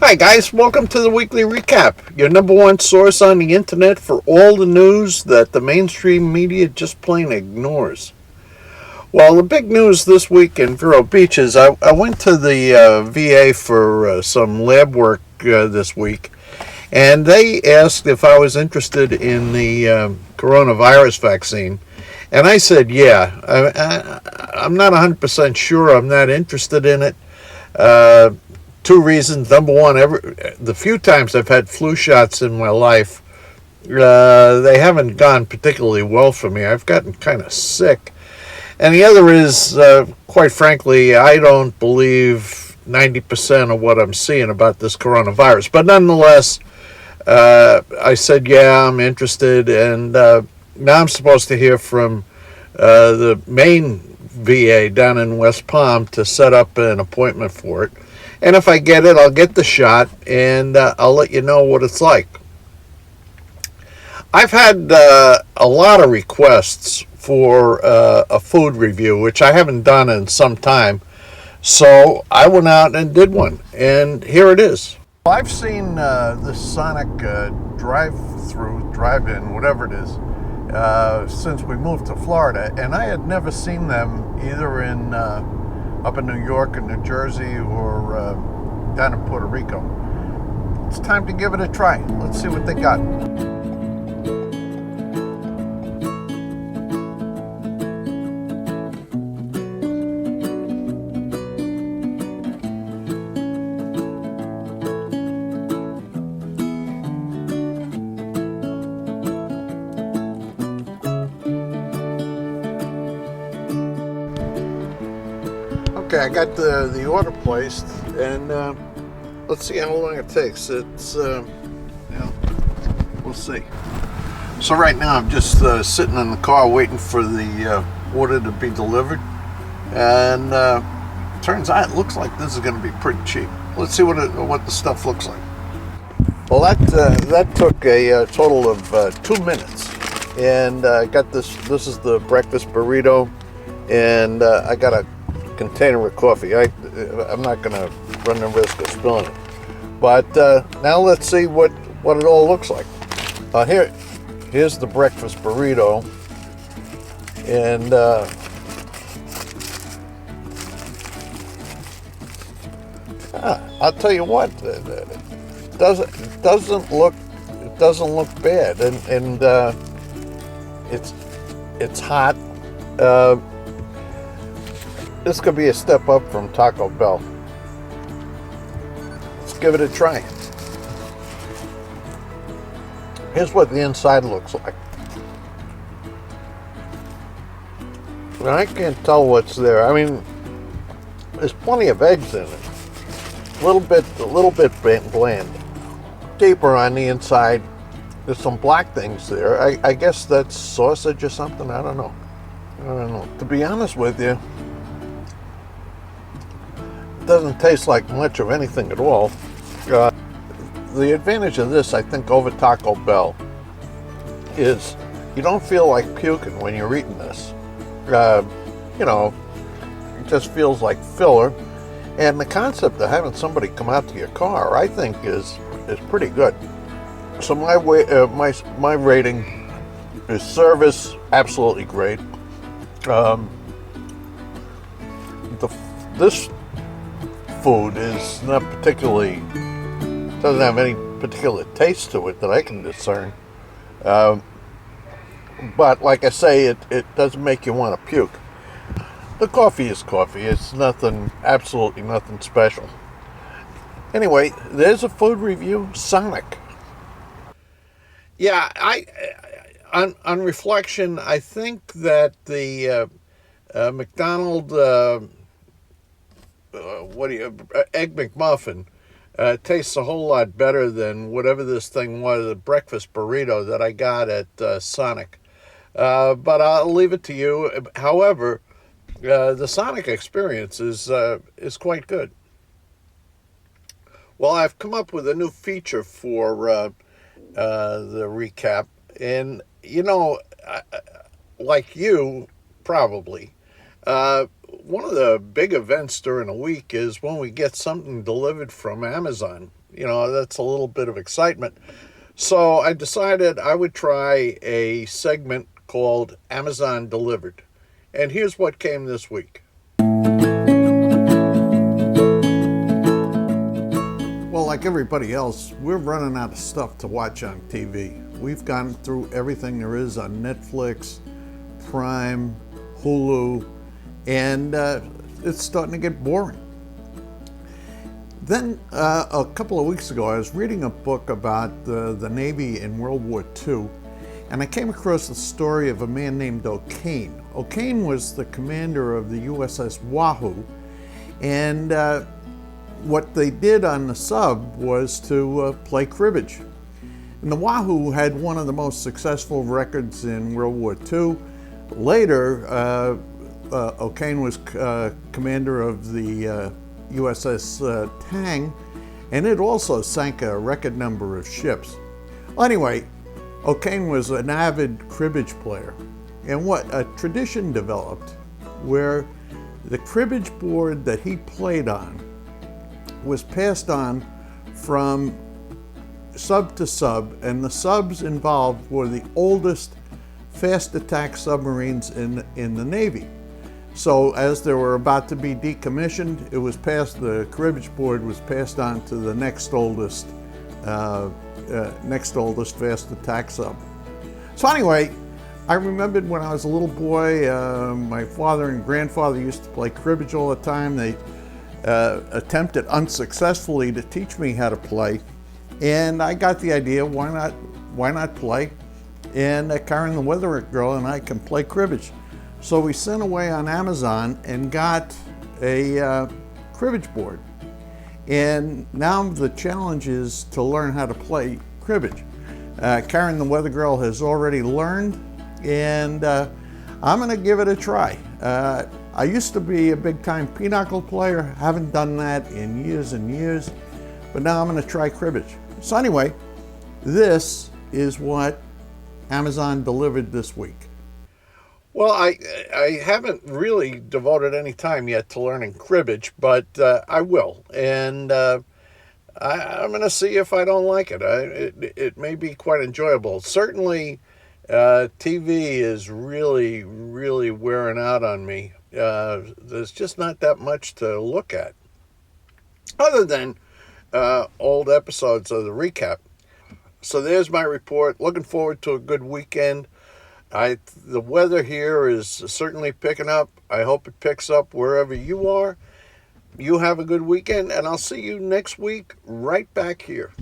Hi guys, welcome to the weekly recap, your number one source on the internet for all the news that the mainstream media just plain ignores. Well, the big news this week in Vero Beach is I went to the VA for some lab work this week, and they asked if I was interested in the coronavirus vaccine. And I said, yeah. I'm not 100% sure I'm not interested in it. Uh, Two reasons. Number one, the few times I've had flu shots in my life, they haven't gone particularly well for me. I've gotten kind of sick. And the other is, quite frankly, I don't believe 90% of what I'm seeing about this coronavirus. But nonetheless, I said, yeah, I'm interested. And now I'm supposed to hear from the main VA down in West Palm to set up an appointment for it. And if I get it, I'll get the shot, and I'll let you know what it's like. I've had a lot of requests for a food review, which I haven't done in some time. So I went out and did one, and here it is. I've seen this Sonic drive-in, whatever it is, since we moved to Florida, and I had never seen them either in up in New York and New Jersey or down in Puerto Rico. It's time to give it a try. Let's see what they got. Okay, I got the order placed, and let's see how long it takes. We'll see. So right now I'm just sitting in the car waiting for the order to be delivered, and turns out it looks like this is going to be pretty cheap. Let's see what the stuff looks like. Well, that took a total of 2 minutes, and I got this. This is the breakfast burrito, and I got a container of coffee. I'm not going to run the risk of spilling it. But now let's see what it all looks like. Here's the breakfast burrito, and I'll tell you what, it doesn't look bad, and it's hot. This could be a step up from Taco Bell. Let's give it a try. Here's what the inside looks like. And I can't tell what's there. I mean, there's plenty of eggs in it. A little bit bland. Deeper on the inside. There's some black things there. I guess that's sausage or something. I don't know. To be honest with you, doesn't taste like much of anything at all. The advantage of this, I think, over Taco Bell is you don't feel like puking when you're eating this. It just feels like filler. And the concept of having somebody come out to your car, I think, is pretty good. So my rating is service, absolutely great. This food is not particularly, doesn't have any particular taste to it that I can discern. But like I say, it doesn't make you want to puke. The coffee is coffee. It's absolutely nothing special. Anyway, there's a food review, Sonic. Yeah, on reflection, I think that the McDonald's Egg McMuffin tastes a whole lot better than whatever this thing was, the breakfast burrito that I got at Sonic. But I'll leave it to you. However, the Sonic experience is quite good. Well, I've come up with a new feature for the recap, and like you probably. one of the big events during the week is when we get something delivered from Amazon. That's a little bit of excitement. So I decided I would try a segment called Amazon Delivered. And here's what came this week. Well, like everybody else, we're running out of stuff to watch on TV. We've gone through everything there is on Netflix, Prime, Hulu, and it's starting to get boring. Then a couple of weeks ago, I was reading a book about the Navy in World War II, and I came across the story of a man named O'Kane. O'Kane was the commander of the USS Wahoo, and what they did on the sub was to play cribbage. And the Wahoo had one of the most successful records in World War II. Later, O'Kane was commander of the USS Tang, and it also sank a record number of ships. Well, anyway, O'Kane was an avid cribbage player, and what a tradition developed where the cribbage board that he played on was passed on from sub to sub, and the subs involved were the oldest fast attack submarines in the Navy. So as they were about to be decommissioned, the cribbage board was passed on to the next oldest fast attack sub. So anyway, I remembered when I was a little boy, my father and grandfather used to play cribbage all the time. They attempted unsuccessfully to teach me how to play, and I got the idea, why not play, and Karen the Weather Girl and I can play cribbage. So we sent away on Amazon and got a cribbage board, and now the challenge is to learn how to play cribbage. Karen the Weather Girl has already learned, and I'm going to give it a try. I used to be a big-time pinochle player, haven't done that in years and years, but now I'm going to try cribbage. So anyway, this is what Amazon delivered this week. Well, I haven't really devoted any time yet to learning cribbage, but I will, and I'm going to see if I don't like it. It may be quite enjoyable. Certainly, TV is really, really wearing out on me. There's just not that much to look at, other than old episodes of the recap. So there's my report. Looking forward to a good weekend. The weather here is certainly picking up. I hope it picks up wherever you are. You have a good weekend, and I'll see you next week right back here.